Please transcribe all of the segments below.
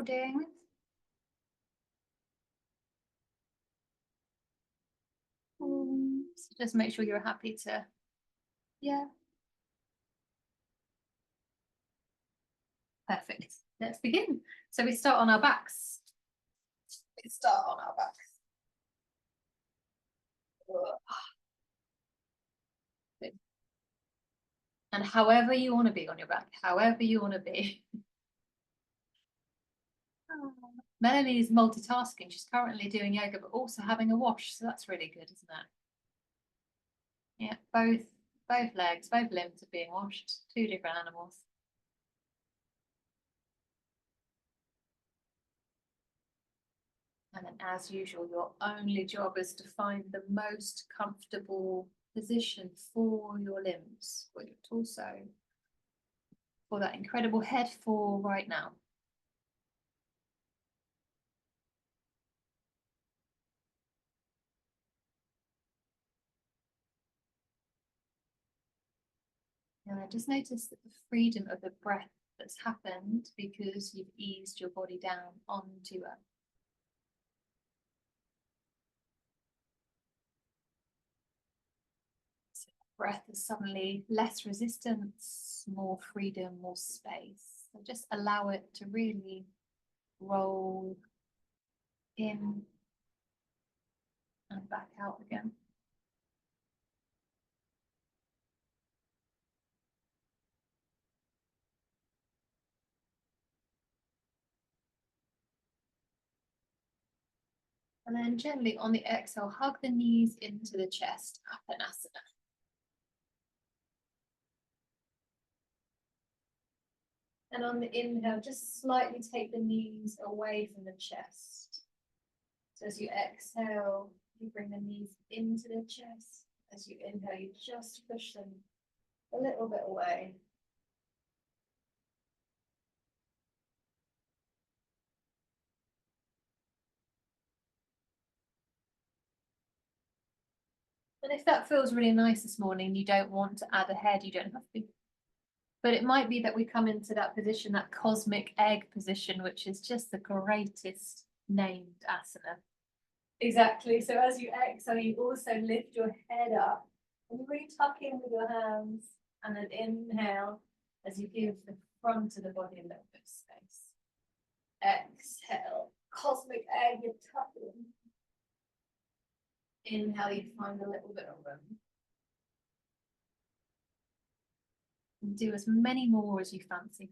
doing this. So just make sure you're happy to, yeah. Perfect. Let's begin. So we start on our backs. Good. And however you want to be on your back, however you want to be. Melanie is multitasking. She's currently doing yoga, but also having a wash. So that's really good, isn't it? Yeah, both legs, both limbs are being washed. Two different animals. And then as usual, your only job is to find the most comfortable position for your limbs, for your torso, for that incredible head for right now. And I just notice that the freedom of the breath that's happened because you've eased your body down onto it. So breath is suddenly less resistance, more freedom, more space. So just allow it to really roll in and back out again. And then gently on the exhale, hug the knees into the chest, Uttanasana. And on the inhale, just slightly take the knees away from the chest. So as you exhale, you bring the knees into the chest. As you inhale, you just push them a little bit away. And if that feels really nice this morning, you don't want to add a head, you don't have to. But it might be that we come into that position, that cosmic egg position, which is just the greatest named asana. Exactly. So as you exhale, you also lift your head up and really tuck in with your hands. And then inhale as you give the front of the body a little bit of space. Exhale, cosmic egg, you tuck in. Inhale, you find a little bit of room. And do as many more as you fancy.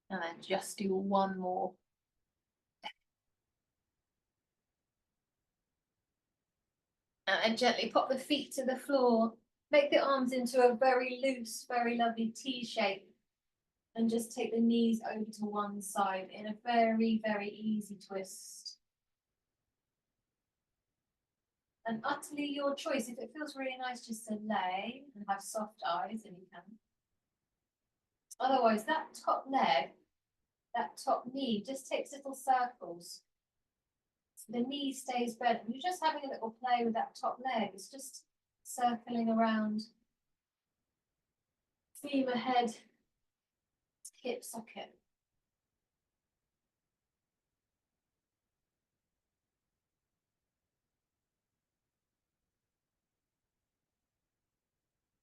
And then just do one more. And gently pop the feet to the floor. Make the arms into a very loose, very lovely T shape. And just take the knees over to one side in a very, very easy twist. And utterly your choice. If it feels really nice just to lay and have soft eyes, then you can. Otherwise, that top leg, that top knee just takes little circles. So the knee stays bent. And you're just having a little play with that top leg. It's just circling around. Femur head, hip socket.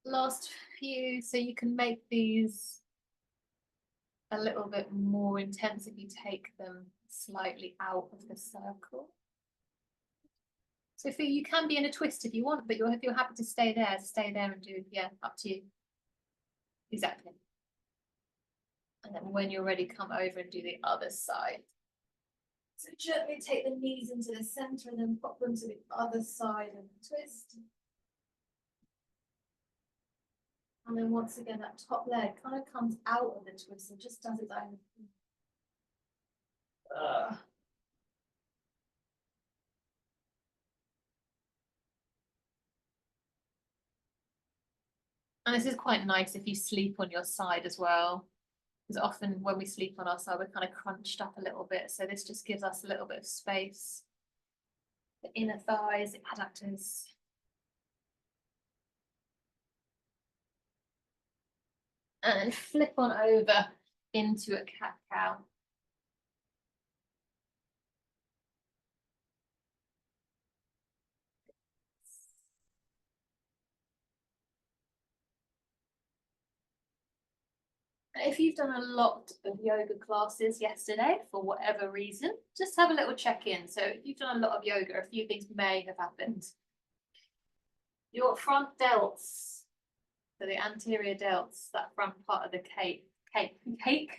Last few, so you can make these a little bit more intense if you take them slightly out of the circle. So if you can be in a twist if you want, but if you're happy to stay there and do, yeah, up to you. Exactly. And then when you're ready, come over and do the other side. So gently take the knees into the center and then pop them to the other side and twist. And then once again, that top leg kind of comes out of the twist and just does its own. And this is quite nice if you sleep on your side as well. Because often when we sleep on our side, we're kind of crunched up a little bit. So this just gives us a little bit of space. The inner thighs, the adductors. And flip on over into a cat-cow. If you've done a lot of yoga classes yesterday for whatever reason, just have a little check-in. So if you've done a lot of yoga, a few things may have happened. Your front delts, so the anterior delts, that front part of the cake, the cape.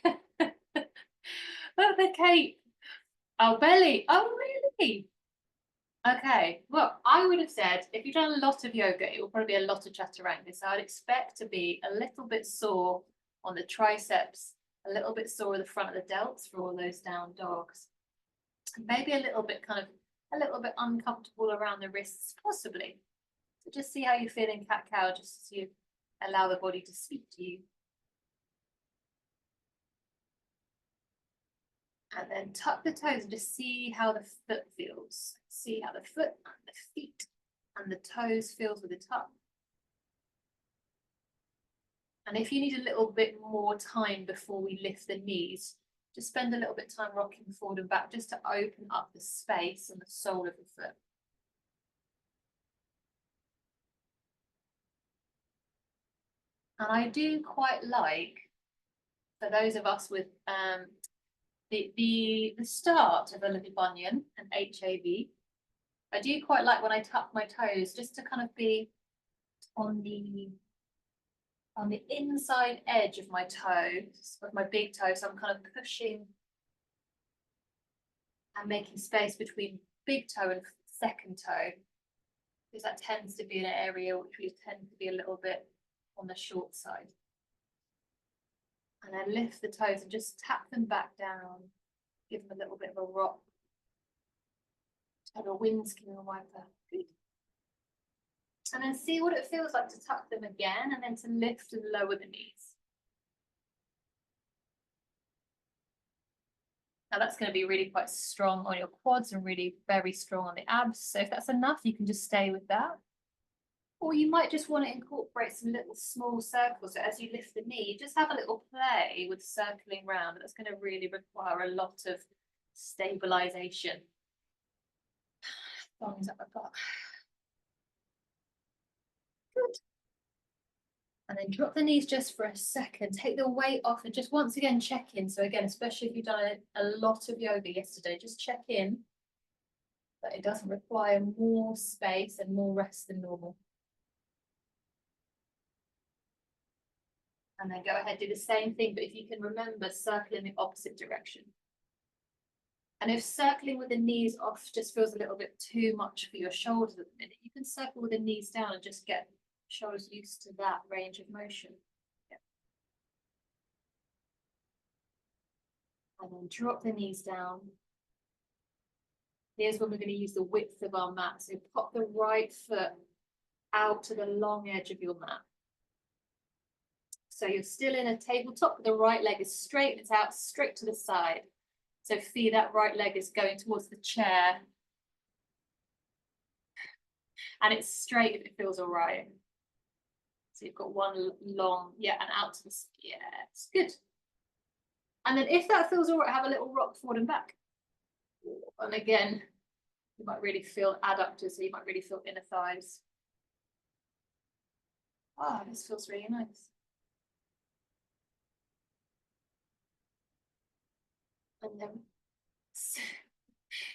Oh, belly. Oh, really? Okay. Well, I would have said if you've done a lot of yoga, it will probably be a lot of chaturanga. So I'd expect to be a little bit sore on the triceps, a little bit sore at the front of the delts for all those down dogs. Maybe a little bit uncomfortable around the wrists, possibly. So just see how you feel in cat-cow, just as you allow the body to speak to you. And then tuck the toes and just see how the foot feels. See how the foot and the feet and the toes feels with the tuck. And if you need a little bit more time before we lift the knees, just spend a little bit of time rocking forward and back just to open up the space and the sole of the foot. And I do quite like, for those of us with the start of a little bunion, an HAV, I do quite like when I tuck my toes just to kind of be on the inside edge of my toes, of my big toe. So I'm kind of pushing and making space between big toe and second toe, because that tends to be an area which we tend to be a little bit on the short side. And then lift the toes and just tap them back down, give them a little bit of a rock. Have a windscreen wiper. Good. And then see what it feels like to tuck them again and then to lift and lower the knees. Now that's going to be really quite strong on your quads and really very strong on the abs. So if that's enough, you can just stay with that. Or you might just want to incorporate some little small circles. So as you lift the knee, just have a little play with circling round. That's going to really require a lot of stabilization. Thumbs up the butt. Good. And then drop the knees just for a second. Take the weight off and just once again check in. So again, especially if you've done a lot of yoga yesterday, just check in that it doesn't require more space and more rest than normal. And then go ahead, do the same thing, but if you can remember, circle in the opposite direction. And if circling with the knees off just feels a little bit too much for your shoulders at the minute, you can circle with the knees down and just get shoulders used to that range of motion. Yeah. And then drop the knees down. Here's when we're going to use the width of our mat. So pop the right foot out to the long edge of your mat. So you're still in a tabletop, but the right leg is straight, it's out straight to the side. So feel that right leg is going towards the chair. And it's straight if it feels all right. So you've got one long, yeah, and out to the, yeah, it's good. And then if that feels all right, have a little rock forward and back. And again, you might really feel adductors, so you might really feel inner thighs. Ah, oh, this feels really nice. And then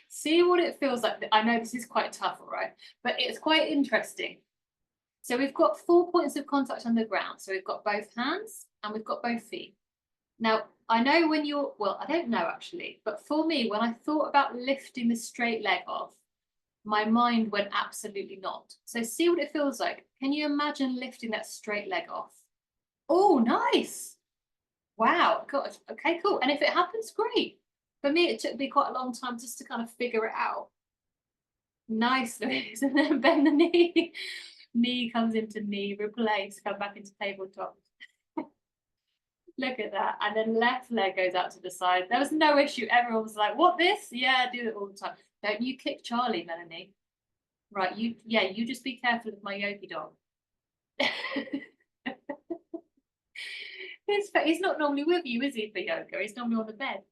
see what it feels like. I know this is quite tough, all right, but it's quite interesting. So we've got 4 points of contact on the ground. So we've got both hands and we've got both feet. Now, I know when you're, well, I don't know actually, but for me, when I thought about lifting the straight leg off, my mind went absolutely not. So see what it feels like. Can you imagine lifting that straight leg off? Oh, nice. Wow, God. Okay, cool. And if it happens, great. For me, it took me quite a long time just to kind of figure it out. Nice, Louise. And then bend the knee. Knee comes into knee, replace, come back into tabletop. Look at that. And then left leg goes out to the side. There was no issue. Everyone was like, what, this? Yeah, I do it all the time. Don't you kick Charlie, Melanie. Right, you just be careful of my yogi dog. He's not normally with you, is he, for yoga? He's normally on the bed.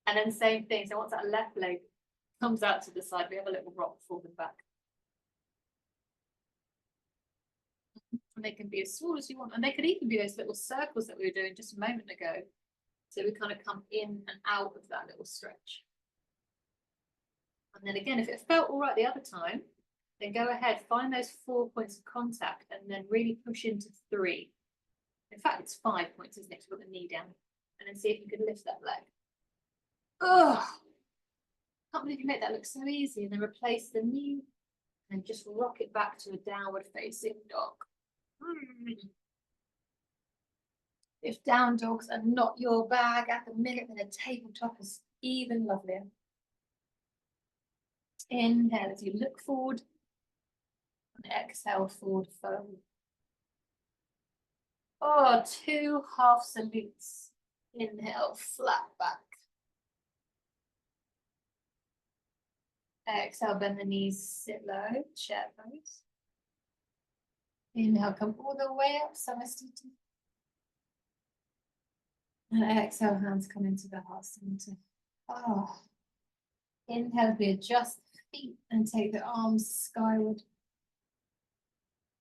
And then same thing. So once that left leg comes out to the side, we have a little rock forward back. And they can be as small as you want. And they could even be those little circles that we were doing just a moment ago. So we kind of come in and out of that little stretch. And then again, if it felt all right the other time, then go ahead, find those 4 points of contact and then really push into 3. In fact, it's 5 points, isn't it, to put the knee down. And then see if you can lift that leg. Oh, can't believe you made that look so easy. And then replace the knee and just rock it back to a downward facing dog. If down dogs are not your bag at the minute, then a tabletop is even lovelier. Inhale as you look forward. And exhale, forward fold. Oh, 2 half salutes. Inhale, flat back. Exhale, bend the knees, sit low, chair pose. Inhale, come all the way up, Samasthiti. And exhale, hands come into the heart center. Oh. Inhale, we adjust the feet and take the arms skyward.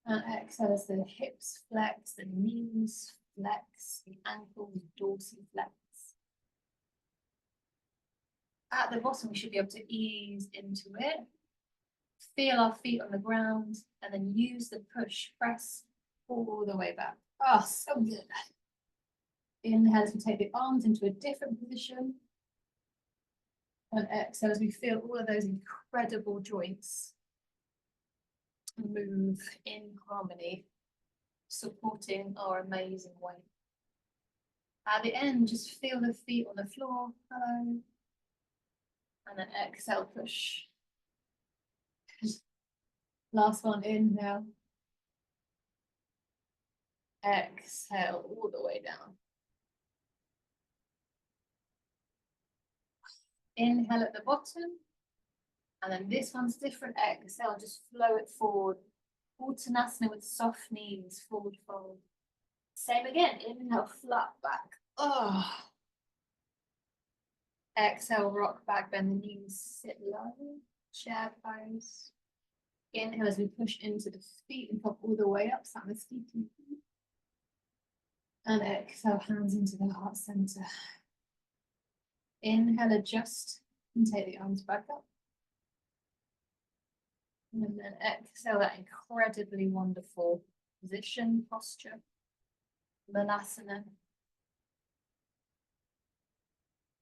And exhale as the hips flex, the knees flex, the ankles dorsiflex. At the bottom, we should be able to ease into it. Feel our feet on the ground and then use the push, press all the way back. Oh, so good. Inhale as we take the arms into a different position. And exhale as we feel all of those incredible joints move in harmony, supporting our amazing weight. At the end, just feel the feet on the floor. Hello. And then exhale, push. Last one, inhale. Exhale all the way down. Inhale at the bottom. And then this one's different. Exhale, just flow it forward. Uttanasana with soft knees, forward fold. Same again, inhale, flat back. Oh. Exhale, rock back, bend the knees, sit low, chair pose. Inhale as we push into the feet and pop all the way up, Samasthiti. And exhale, hands into the heart center. Inhale, adjust and take the arms back up. And then exhale, that incredibly wonderful position, posture, Malasana.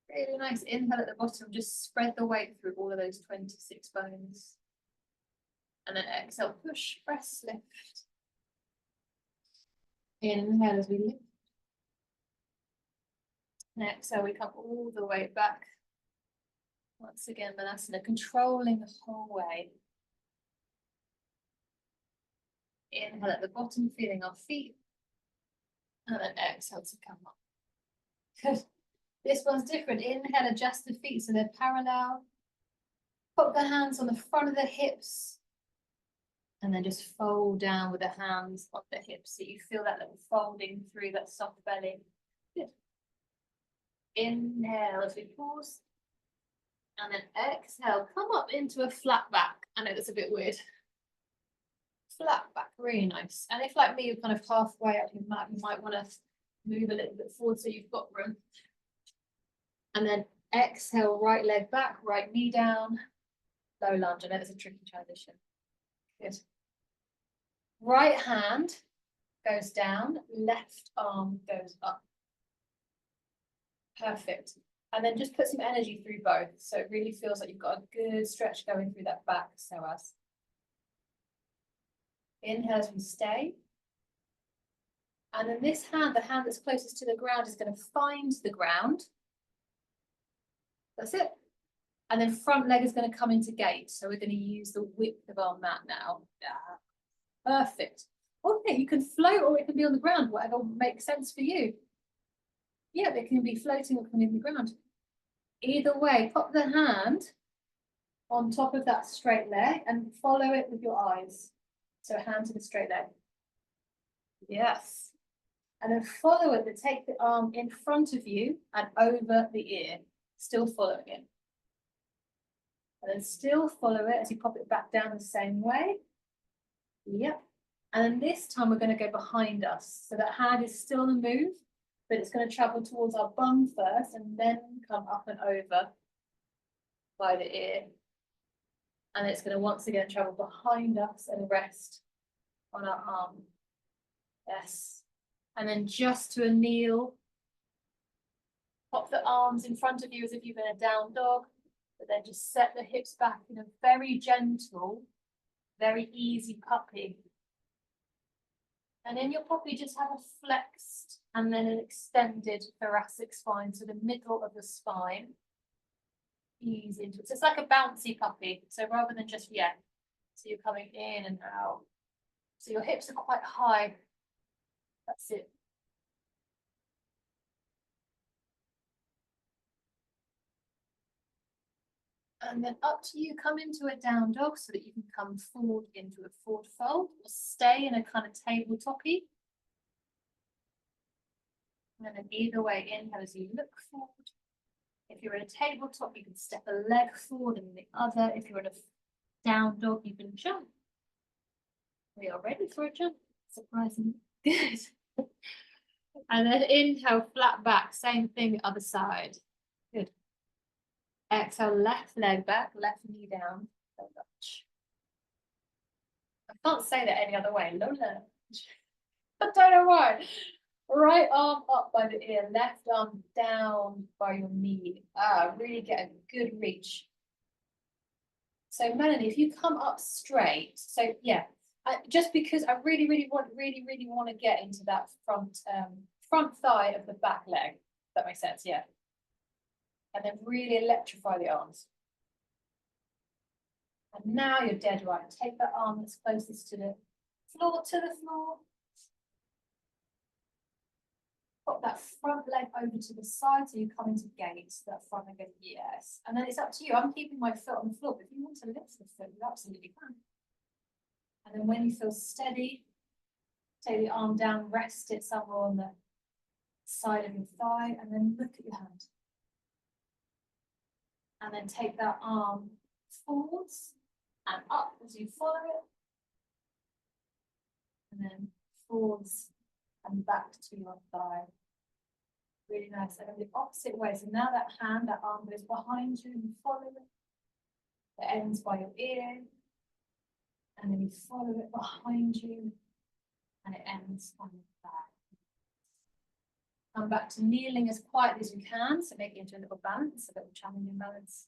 Really nice. Inhale at the bottom, just spread the weight through all of those 26 bones. And then exhale, push, press, lift. Inhale as we lift. And exhale, we come all the way back. Once again, Malasana, controlling the whole way. Inhale at the bottom, feeling our feet. And then exhale to come up. Good. This one's different. Inhale, adjust the feet so they're parallel. Put the hands on the front of the hips. And then just fold down with the hands on the hips so you feel that little folding through that soft belly. Good. Inhale as we pause. And then exhale, come up into a flat back. I know that's a bit weird. Flat back, really nice. And if like me, you're kind of halfway up your mat, you might want to move a little bit forward so you've got room. And then exhale, right leg back, right knee down, low lunge. I know it's a tricky transition. Good. Right hand goes down, left arm goes up. Perfect. And then just put some energy through both. So it really feels like you've got a good stretch going through that back psoas. Inhale as we stay. And then this hand, the hand that's closest to the ground, is going to find the ground. That's it. And then front leg is going to come into gate. So we're going to use the width of our mat now. Perfect. Okay, you can float or it can be on the ground, whatever makes sense for you. Yeah, they can be floating or coming in the ground. Either way, pop the hand on top of that straight leg and follow it with your eyes. So hand to the straight leg. Yes. And then follow it, but take the arm in front of you and over the ear. Still following it. And then still follow it as you pop it back down the same way. Yep. And then this time we're going to go behind us. So that hand is still on the move, but it's going to travel towards our bum first and then come up and over by the ear. And it's going to once again travel behind us and rest on our arm. Yes. And then just to a kneel, pop the arms in front of you as if you've been a down dog, but then just set the hips back in a very gentle, very easy puppy. And in your puppy, just have a flexed and then an extended thoracic spine, so the middle of the spine. Ease into it. So it's like a bouncy puppy. So rather than just, yeah, so you're coming in and out. So your hips are quite high. That's it. And then up to you, come into a down dog so that you can come forward into a forward fold or stay in a kind of tabletop-y. And then either way, inhale as you look forward. If you're in a tabletop, you can step a leg forward and the other. If you're in a down dog, you can jump. We are ready for a jump. Surprisingly good. And then inhale, flat back. Same thing, other side. Good. Exhale, left leg back, left knee down. I can't say that any other way. Lola. I don't know why. Right arm up by the ear, left arm down by your knee. Really get a good reach. So Melanie, if you come up straight, so yeah, just because I really want to get into that front thigh of the back leg. If that makes sense, yeah. And then really electrify the arms. And now you're dead right. Take that arm that's closest to the floor, Pop that front leg over to the side so you come into gate. That front leg, yes. And then it's up to you. I'm keeping my foot on the floor, but if you want to lift the foot, you absolutely can. And then when you feel steady, take the arm down, rest it somewhere on the side of your thigh, and then look at your hand. And then take that arm forwards and up as you follow it. And then forwards and back to your thigh. Really nice. And then the opposite way. So now that hand, that arm goes behind you and you follow it. It ends by your ear. And then you follow it behind you. And it ends on your thigh. Come back to kneeling as quietly as you can. So make it into a little balance, a little challenging balance.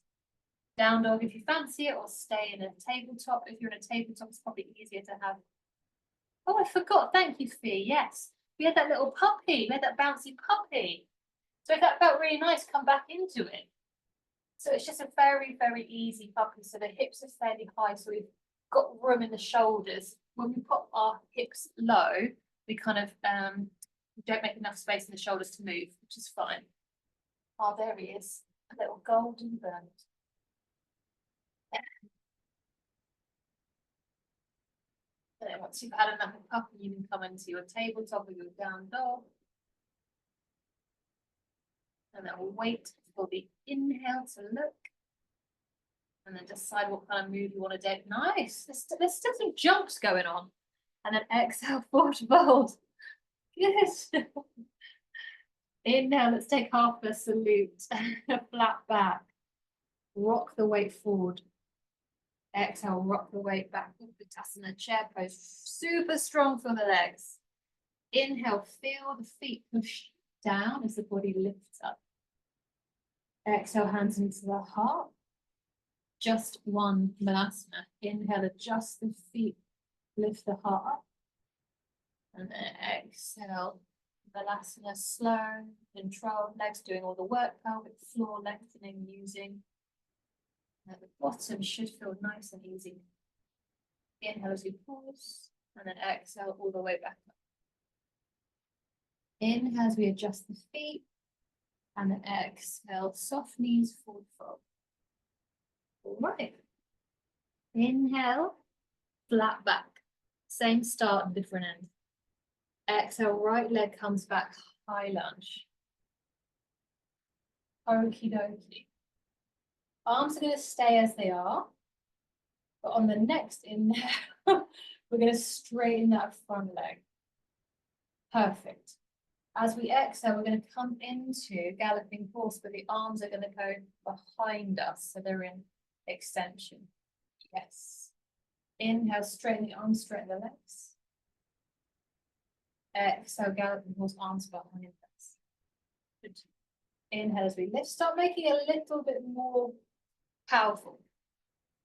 Down dog if you fancy it, or stay in a tabletop. If you're in a tabletop, it's probably easier to have. Oh, I forgot. Thank you, Fee. Yes. We had that little puppy. We had that bouncy puppy. So if that felt really nice, come back into it. So it's just a very easy puppy. So the hips are fairly high, so we've got room in the shoulders. When we pop our hips low, we kind of don't make enough space in the shoulders to move, which is fine. Oh, there he is. A little golden bird. And then once you've had enough of puppy, you can come into your tabletop or your down dog. And then we'll wait for the inhale to look. And then decide what kind of move you want to do. Nice. There's still some jumps going on. And then exhale, forward fold. Good. Inhale, let's take half a salute. Flat back. Rock the weight forward. Exhale, rock the weight back. Uttanasana, chair pose. Super strong for the legs. Inhale, feel the feet push down as the body lifts up. Exhale, hands into the heart. Just one Malasana. Inhale, adjust the feet, lift the heart up. And then exhale, Malasana, slow, controlled, legs doing all the work, pelvic floor lengthening, using. And at the bottom should feel nice and easy. Inhale as you pause, and then exhale all the way back up. Inhale as we adjust the feet, And then exhale, soft knees, forward fold. All right. Inhale, flat back. Same start, different end. Exhale, right leg comes back, high lunge. Okie dokie. Arms are going to stay as they are. But on the next inhale, we're going to straighten that front leg. Perfect. As we exhale, we're going to come into galloping horse, but the arms are going to go behind us, so they're in extension. Yes. Inhale, straighten the arms, straighten the legs. Exhale, galloping horse, arms behind us. Good. Inhale as we lift. Start making it a little bit more powerful.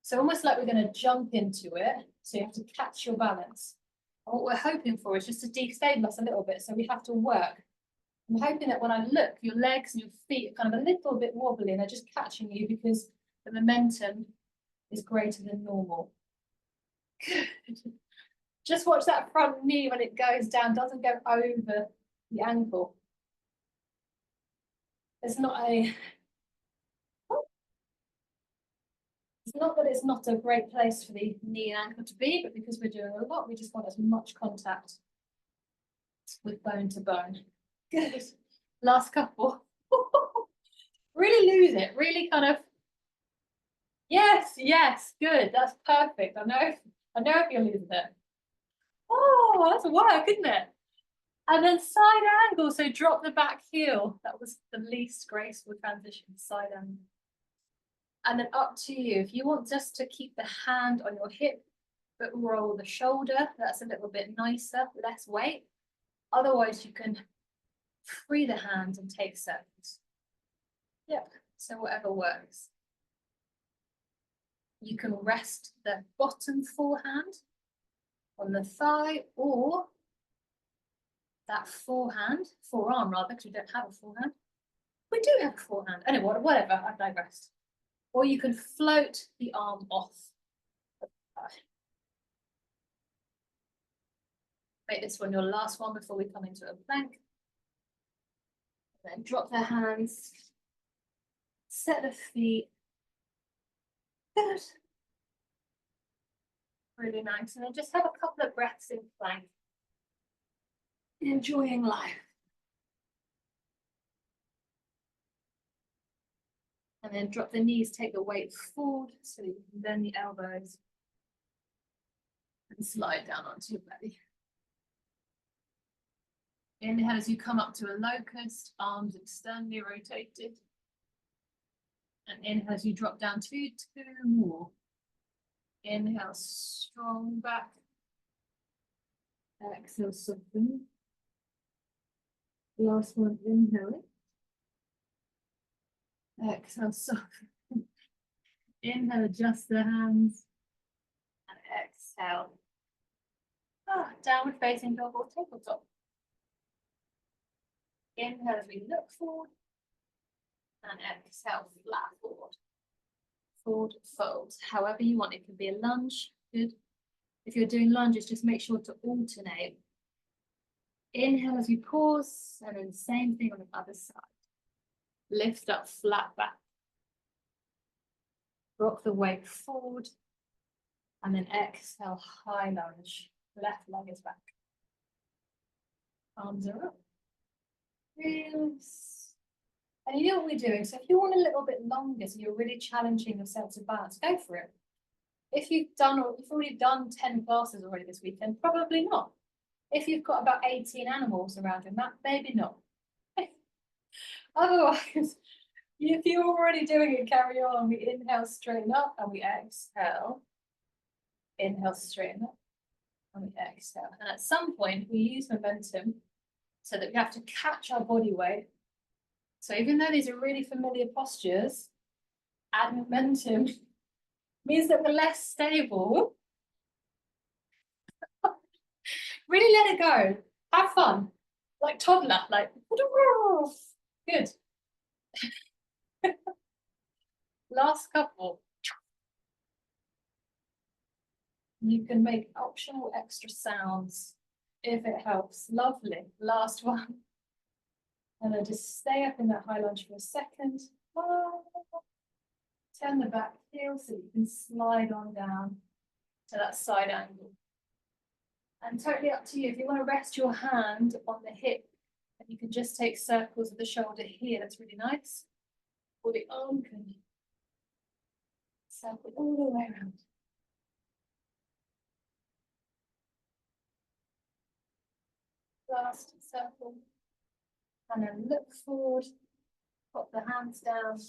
So almost like we're going to jump into it, so you have to catch your balance. And what we're hoping for is just to destabilize a little bit, so we have to work. I'm hoping that when I look, your legs and your feet are kind of a little bit wobbly and they're just catching you because the momentum is greater than normal. Just watch that front knee when it goes down, doesn't go over the ankle. It's not that it's not a great place for the knee and ankle to be, but because we're doing a lot, we just want as much contact with bone to bone. Good. Last couple. Really lose it. Really kind of. Yes, yes, good. That's perfect. I know if you're losing it. Oh, that's work, isn't it? And then side angle. So drop the back heel. That was the least graceful transition, side angle. And then up to you. If you want just to keep the hand on your hip, but roll the shoulder, that's a little bit nicer, less weight. Otherwise, you can free the hand and take circles. Yep, so whatever works. You can rest the bottom forehand on the thigh, or that forearm rather, because we don't have a forehand. We do have a forehand. Anyway, whatever, I digressed. Or you can float the arm off. Make this one your last one before we come into a plank. Then drop the hands, set the feet. Good. Really nice. And then just have a couple of breaths in plank. Enjoying life. And then drop the knees, take the weight forward so you can bend the elbows and slide down onto your belly. Inhale as you come up to a locust, arms externally rotated. And inhale as you drop down to two more. Inhale, strong back. Exhale, soften. Last one, inhale. Exhale, soften. Inhale, adjust the hands. And exhale. Downward facing dog or tabletop. Inhale as we look forward. And exhale, flat forward. Forward fold. However you want. It can be a lunge. Good. If you're doing lunges, just make sure to alternate. Inhale as you pause, and then same thing on the other side. Lift up, flat back. Rock the weight forward, and then exhale, high lunge. Left leg is back. Arms are up. Release. And you know what we're doing. So if you want a little bit longer, so you're really challenging your sense of balance, go for it. If you've already done 10 classes already this weekend, probably not. If you've got about 18 animals around your mat, maybe not. Otherwise, if you're already doing it, carry on. We inhale, straighten up, and we exhale. Inhale, straighten up, and we exhale. And at some point, we use momentum so that we have to catch our body weight. So even though these are really familiar postures, add momentum means that we're less stable. Really let it go. Have fun. Like toddler, like, good. Last couple. You can make optional extra sounds if it helps. Lovely. Last one. And then just stay up in that high lunge for a second. Turn the back heel so you can slide on down to that side angle. And totally up to you. If you want to rest your hand on the hip, and you can just take circles of the shoulder here, that's really nice. Or the arm can circle all the way around. Last circle. And then look forward, pop the hands down,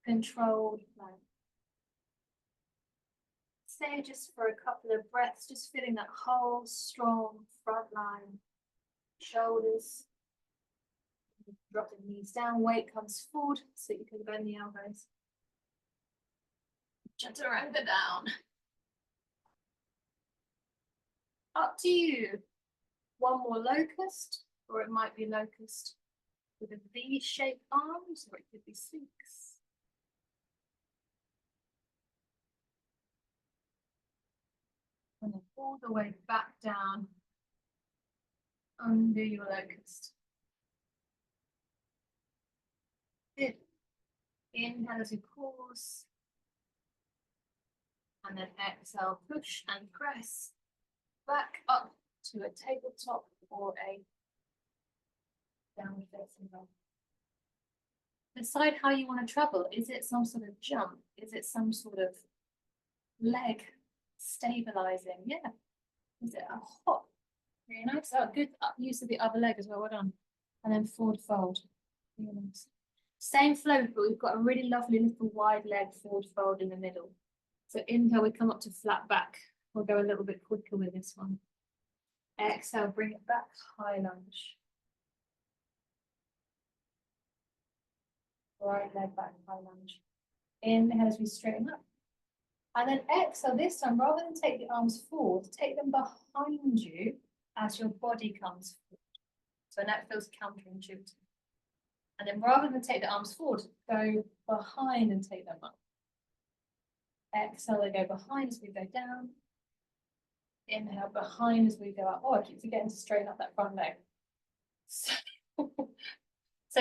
controlled plank. Stay just for a couple of breaths, just feeling that whole strong front line, shoulders. Drop the knees down, weight comes forward so you can bend the elbows. Chaturanga down. Up to you. One more locust, or it might be locust with a V-shaped arms, or it could be Sphinx. And then all the way back down under your locust. Good. Inhale as you pause. And then exhale, push and press back up to a tabletop or a downward facing dog. Decide how you want to travel. Is it some sort of jump? Is it some sort of leg stabilizing? Yeah. Is it a hop? Very nice. Oh, good use of the other leg as well. Well done. And then forward fold. Very nice. Same flow, but we've got a really lovely little wide leg forward fold in the middle. So inhale, we come up to flat back. We'll go a little bit quicker with this one. Exhale, bring it back, high lunge. Right leg back, high lunge. Inhale as we straighten up. And then exhale, this time, rather than take the arms forward, take them behind you as your body comes forward. So that feels counterintuitive. And then rather than take the arms forward, go behind and take them up. Exhale, they go behind as we go down. Inhale, behind as we go up. Oh, I keep forgetting to straighten up that front leg. So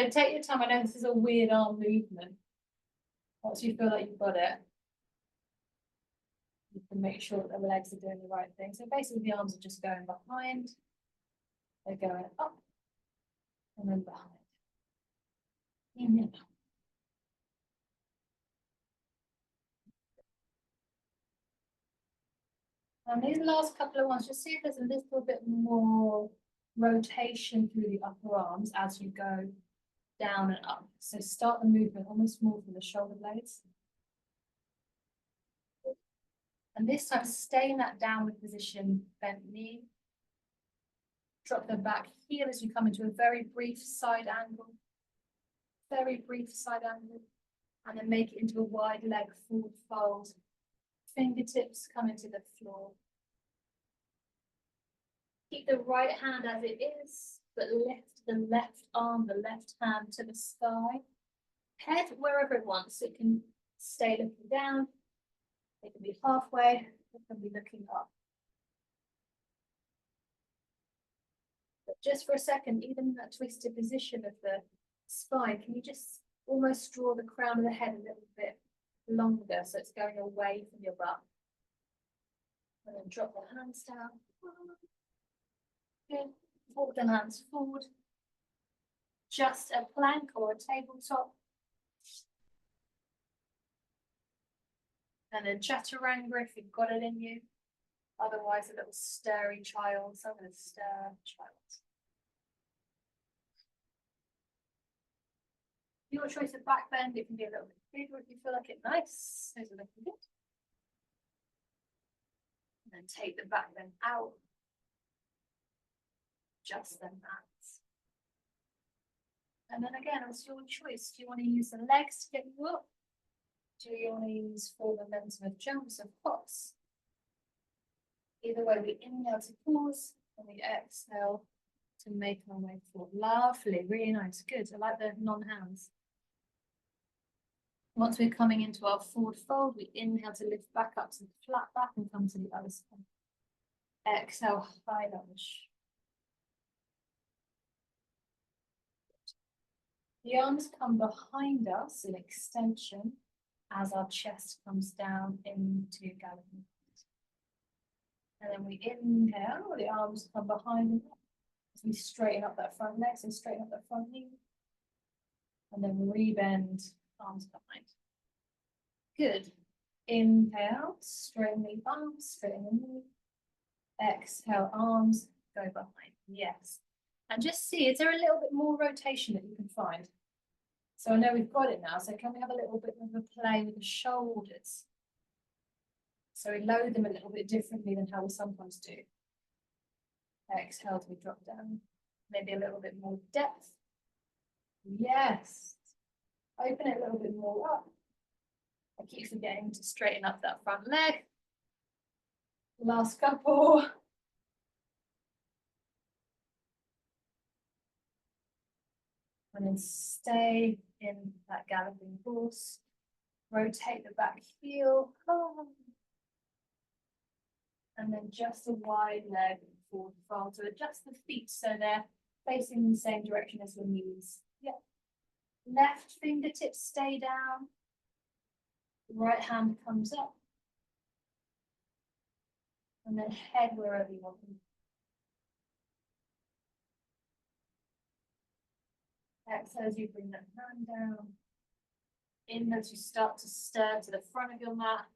take your time. I know this is a weird arm movement. Once you feel like you've got it, you can make sure that the legs are doing the right thing. So basically the arms are just going behind. They're going up and then behind. Inhale. And these last couple of ones, just see if there's a little bit more rotation through the upper arms as you go down and up. So start the movement almost more from the shoulder blades. And this time, stay in that downward position, bent knee. Drop the back heel as you come into a very brief side angle. Very brief side angle. And then make it into a wide leg forward fold. Fingertips come into the floor. Keep the right hand as it is, but lift the left arm, the left hand to the sky. Head wherever it wants. It can stay looking down. It can be halfway. It can be looking up. But just for a second, even in that twisted position of the spine, can you just almost draw the crown of the head a little bit longer so it's going away from your butt? And then drop the hands down. Good. Walk the hands forward. Just a plank or a tabletop. And then chaturanga if you've got it in you. Otherwise, a little stirry child. So I'm going to stir child. Your choice of back bend, it can be a little bit bigger if you feel like it. Nice. Those are looking good. And then take the back bend out. Just then that. And then again, it's your choice. Do you want to use the legs to get you up? Do you want to use full momentum of jumps, of hops? Either way, we inhale to pause and we exhale to make our way forward. Lovely, really nice, good. I like the non-hands. Once we're coming into our forward fold, we inhale to lift back up to the flat back and come to the other side. Exhale, high lunge. The arms come behind us in extension as our chest comes down into galloping. And then we inhale, the arms come behind us as we straighten up that front leg, so straighten up that front knee. And then rebend, arms behind. Good. Inhale, straighten the arms, straighten the knee. Exhale, arms go behind. Yes. And just see, is there a little bit more rotation that you can find? So I know we've got it now, so can we have a little bit of a play with the shoulders? So we load them a little bit differently than how we sometimes do. Exhale, we drop down. Maybe a little bit more depth. Yes. Open it a little bit more up. I keep forgetting to straighten up that front leg. Last couple. And then stay in that galloping horse. Rotate the back heel. And then just a wide leg forward fold. So adjust the feet so they're facing in the same direction as the knees. Yep. Left fingertips stay down. Right hand comes up. And then head wherever you want them. Exhale as you bring that hand down. Inhale as you start to stir to the front of your mat.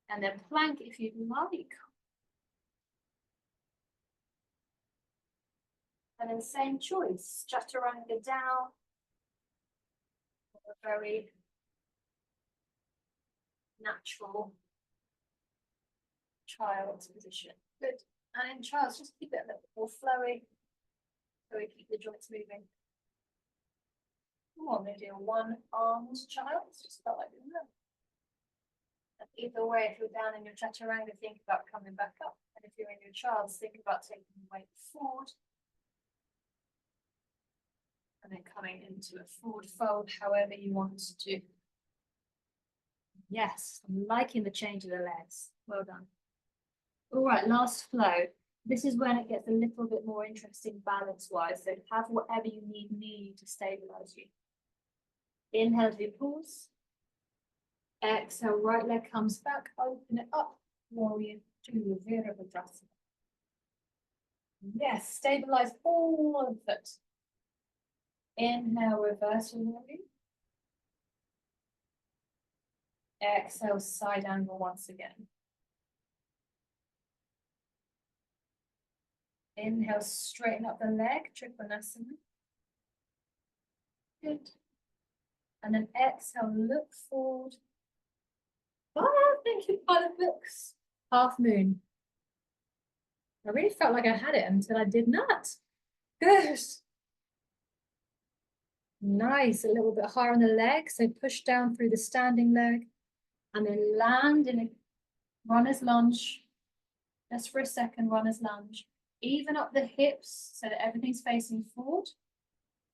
And then plank if you'd like. And then same choice, chaturanga down. A very natural child's position. Good. And in child's, just keep it a little bit more flowy. So we keep the joints moving. I'm going to do one-armed child. Just felt like doing that. And either way, if you're down in your chaturanga, think about coming back up. And if you're in your child's, think about taking the weight forward. And then coming into a forward fold, however you want to do. Yes, I'm liking the change of the legs. Well done. All right, last flow. This is when it gets a little bit more interesting balance-wise. So have whatever you need near you to stabilize you. Inhale as you pause. Exhale, right leg comes back, open it up. Warrior 2, Virabhadrasana. Yes, stabilize all of it. Inhale, reverse your warrior. Exhale, side angle once again. Inhale, straighten up the leg, Trikonasana. Good. And then exhale, look forward. Oh, thank you, Pilot Books. Half moon. I really felt like I had it until I did not. Good. Nice, a little bit higher on the leg. So push down through the standing leg and then land in a runner's lunge. Just for a second, runner's lunge. Even up the hips so that everything's facing forward.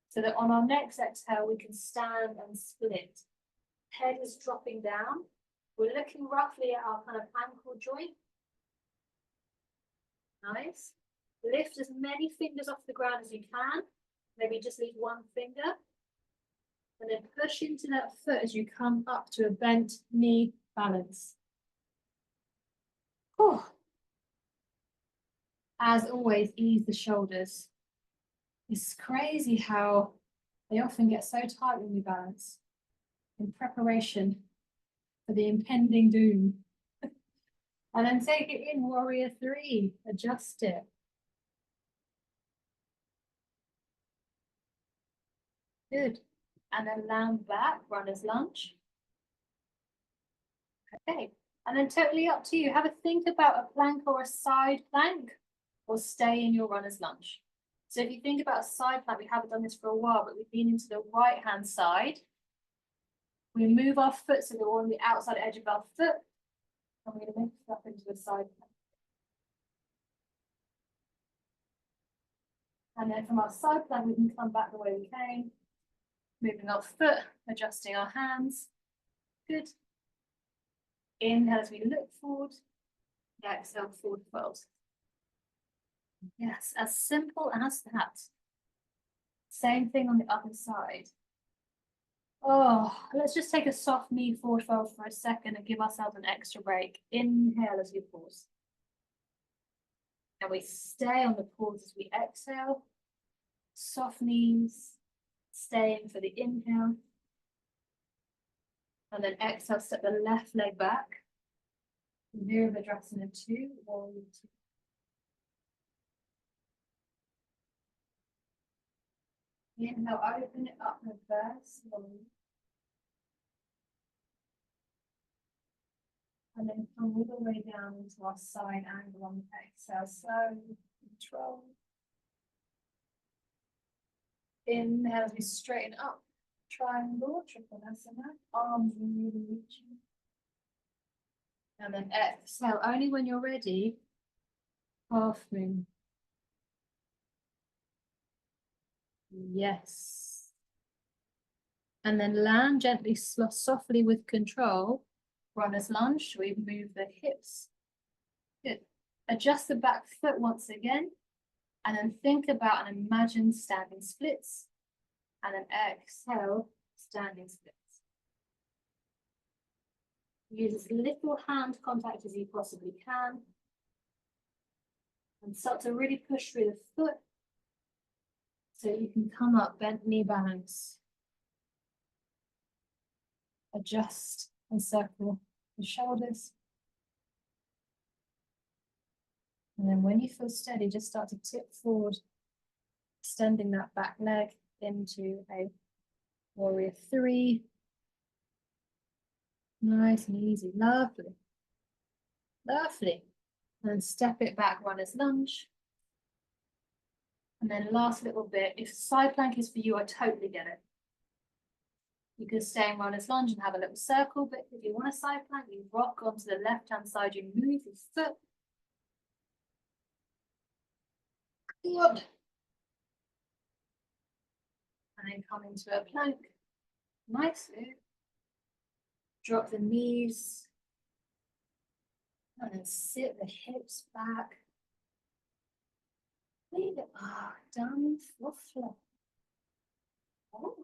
So that on our next exhale, we can stand and split. Head is dropping down. We're looking roughly at our kind of ankle joint. Nice. Lift as many fingers off the ground as you can. Maybe just leave one finger. And then push into that foot as you come up to a bent knee balance. Oh. As always, ease the shoulders. It's crazy how they often get so tight when we balance in preparation for the impending doom. And then take it in, warrior 3, adjust it. Good. And then land back, runner's lunge. Okay, and then totally up to you. Have a think about a plank or a side plank, or stay in your runner's lunge. So if you think about a side plank, we haven't done this for a while, but we've been into the right hand side. We move our foot so that we're on the outside edge of our foot. And we're going to lift up into a side plank. And then from our side plank, we can come back the way we came. Moving our foot, adjusting our hands. Good. Inhale as we look forward. Exhale, forward fold. Yes, as simple as that. Same thing on the other side. Oh, let's just take a soft knee forward fold for a second and give ourselves an extra break. Inhale as we pause. And we stay on the pause as we exhale. Soft knees, staying for the inhale. And then exhale, step the left leg back. Virabhadrasana 2, Warrior 2. Inhale, open it up, reverse, slowly. And then come all the way down into our side angle on the exhale. Slowly, control. Inhale as we straighten up. Triangle, Trikonasana. Arms really reaching. And then exhale, only when you're ready. Half moon. Yes. And then land gently, softly with control. Runner's lunge. We move the hips. Good. Adjust the back foot once again. And then think about and imagine standing splits. And then exhale, standing splits. Use as little hand contact as you possibly can. And start to really push through the foot. So you can come up, bent knee balance. Adjust and circle the shoulders. And then when you feel steady, just start to tip forward, extending that back leg into a warrior 3. Nice and easy, lovely. Lovely. And then step it back, runner's lunge. And then last little bit, if side plank is for you, I totally get it. You can stay in runner's lunge and have a little circle, but if you want a side plank, you rock onto the left-hand side, you move your foot. Good. And then come into a plank. Nicely. Drop the knees. And then sit the hips back. Leave it down for flow. Oh.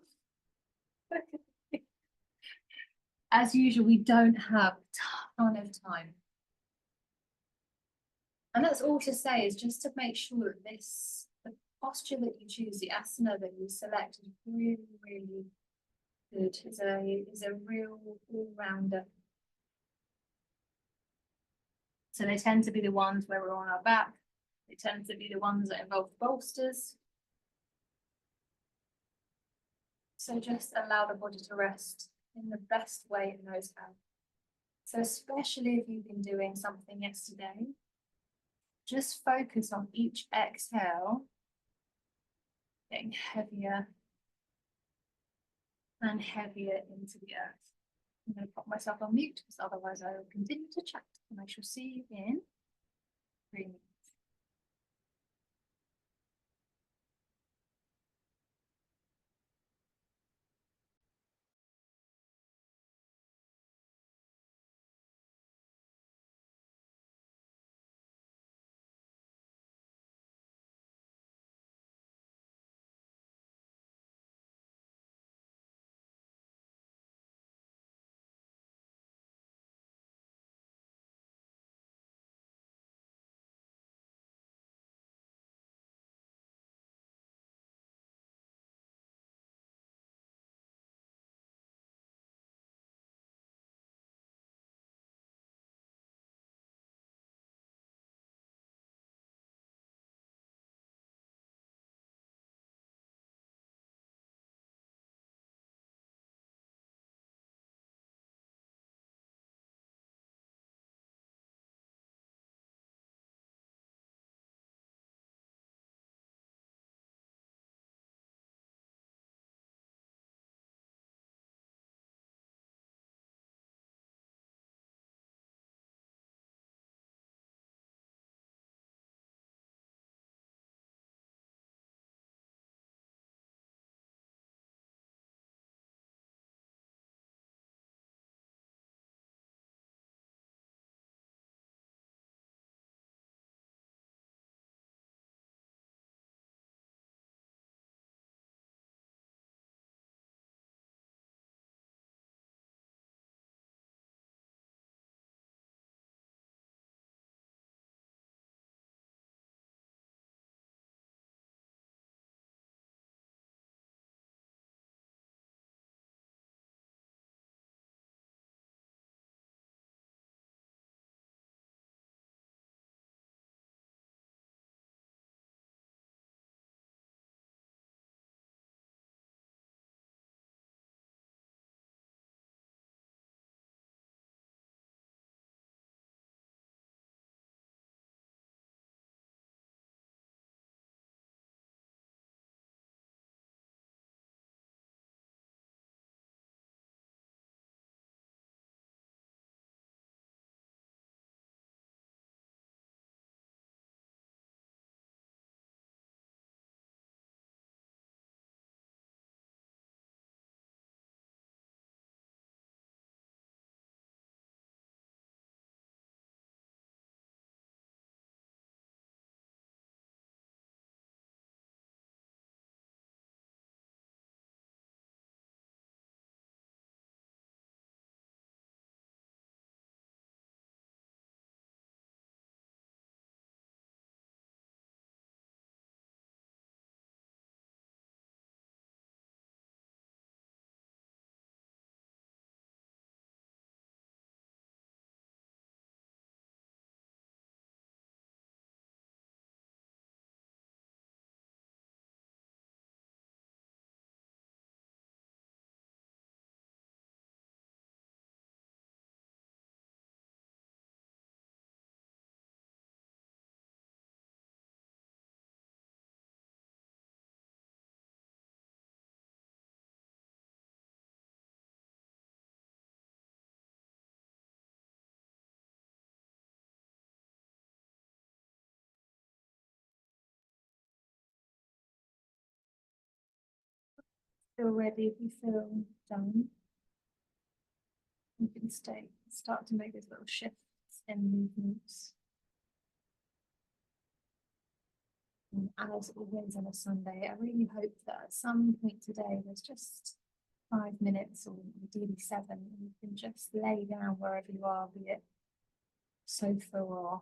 As usual, we don't have a ton of time. And that's all to say is just to make sure that the posture that you choose, the asana that you select is really, really good. Is a real all-rounder. So they tend to be the ones where we're on our back. They tend to be the ones that involve bolsters. So just allow the body to rest in the best way it knows how. So especially if you've been doing something yesterday, just focus on each exhale, getting heavier and heavier into the earth. I'm going to pop myself on mute because otherwise I will continue to chat, and I shall see you in 3 minutes. feel ready, if you feel done, you can start to make those little shifts in movements. And as always on a Sunday, I really hope that at some point today there's just 5 minutes or ideally 7, and you can just lay down wherever you are, be it sofa or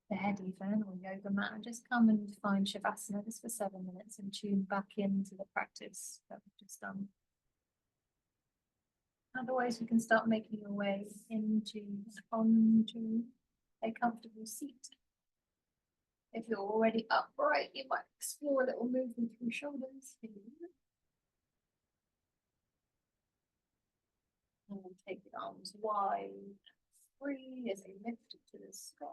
bed even, or yoga mat, and just come and find Shavasana just for 7 minutes and tune back into the practice that we've just done. Otherwise, we can start making your way onto a comfortable seat. If you're already upright, you might explore a little movement through shoulders. And take the arms wide, free as they lift to the sky.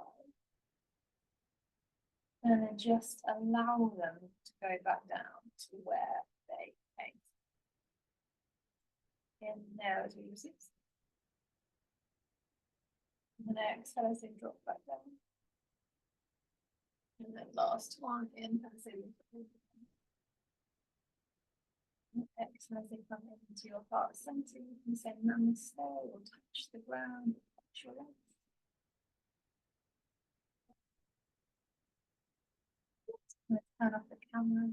And then just allow them to go back down to where they came. In there as we resist. And then exhale as they drop back down. And then last one, inhale as they lift. Exhale as they come into your heart center. You can say namaste or touch the ground, touch your legs. Let's turn off the camera.